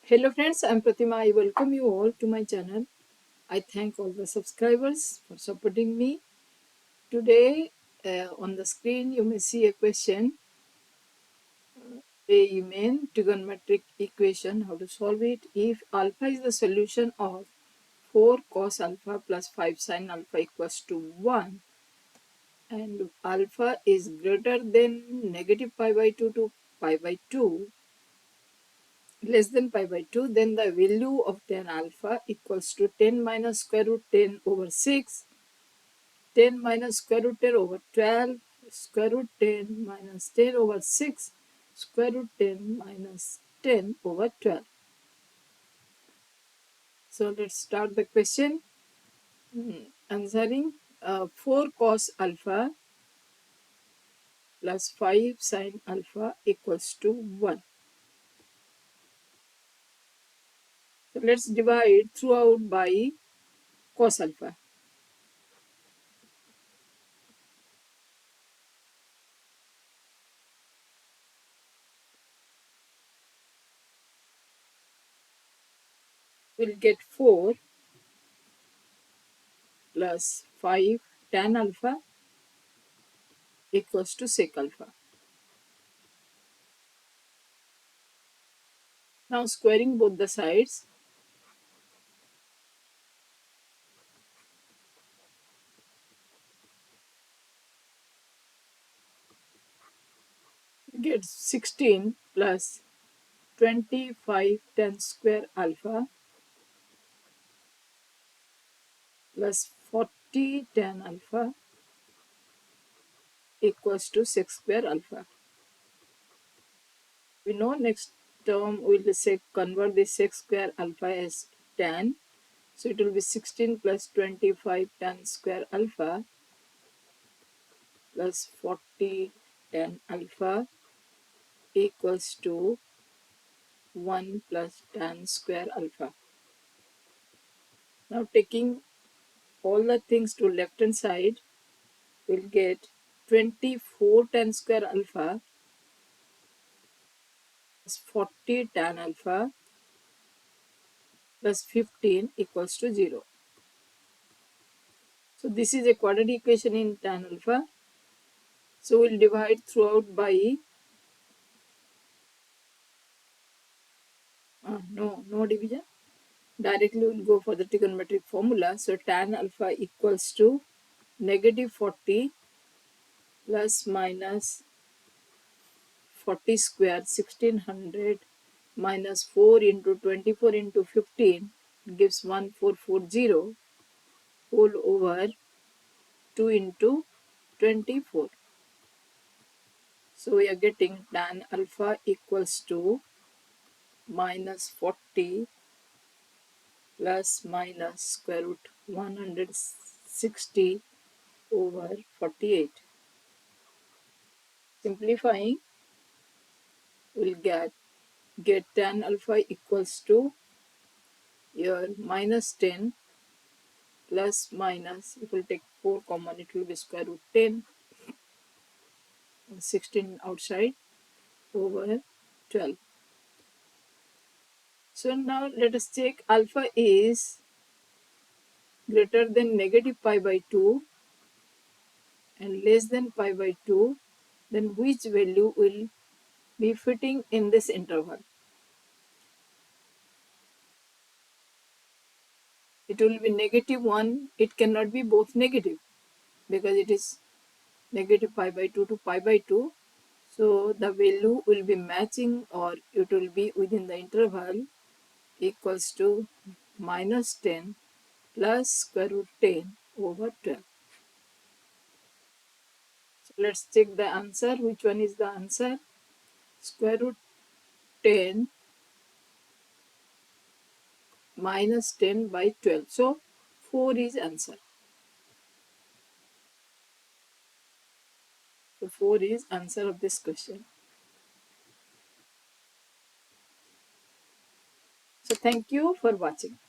Hello friends, I am Pratima. I welcome you all to my channel. I thank all the subscribers for supporting me. Today on the screen you may see a question. JEE Main Trigonometric Equation, how to solve it. If alpha is the solution of 4 cos alpha plus 5 sin alpha equals to 1 and alpha is greater than negative pi by 2 to pi by 2 less than pi by 2, then the value of tan alpha equals to 10 minus square root 10 over 6, 10 minus square root 10 over 12, square root 10 minus 10 over 6, square root 10 minus 10 over 12. So let's start the question. Answering 4 cos alpha plus 5 sin alpha equals to 1. So let's divide throughout by cos alpha. We'll get 4 plus 5 tan alpha equals to sec alpha. Now squaring both the sides, we get 16 plus 25 tan square alpha plus 40 tan alpha equals to sec square alpha. We know next term we will convert the sec square alpha as tan. So it will be 16 plus 25 tan square alpha plus 40 tan alpha equals to 1 plus tan square alpha. Now taking all the things to left hand side, we'll get 24 tan square alpha plus 40 tan alpha plus 15 equals to 0. So this is a quadratic equation in tan alpha. So we'll divide throughout by no division. Directly we'll go for the trigonometric formula. So tan alpha equals to negative 40 plus minus 40 square 1600 minus 4 into 24 into 15 gives 1440 whole over 2 into 24. So we are getting tan alpha equals to minus 40 plus minus square root 160 over 48. Simplifying, we'll get tan alpha equals to your minus 10 plus minus, if we take 4 common, it will be square root 10, 16 outside over 12. So now let us check alpha is greater than negative pi by 2 and less than pi by 2, then which value will be fitting in this interval? It will be negative 1. It cannot be both negative because it is negative pi by 2 to pi by 2. So the value will be matching, or it will be within the interval equals to minus 10 plus square root 10 over 12. So let's check the answer. Which one is the answer? Square root 10 minus 10 by 12. So 4 is answer. So 4 is answer of this question. So thank you for watching.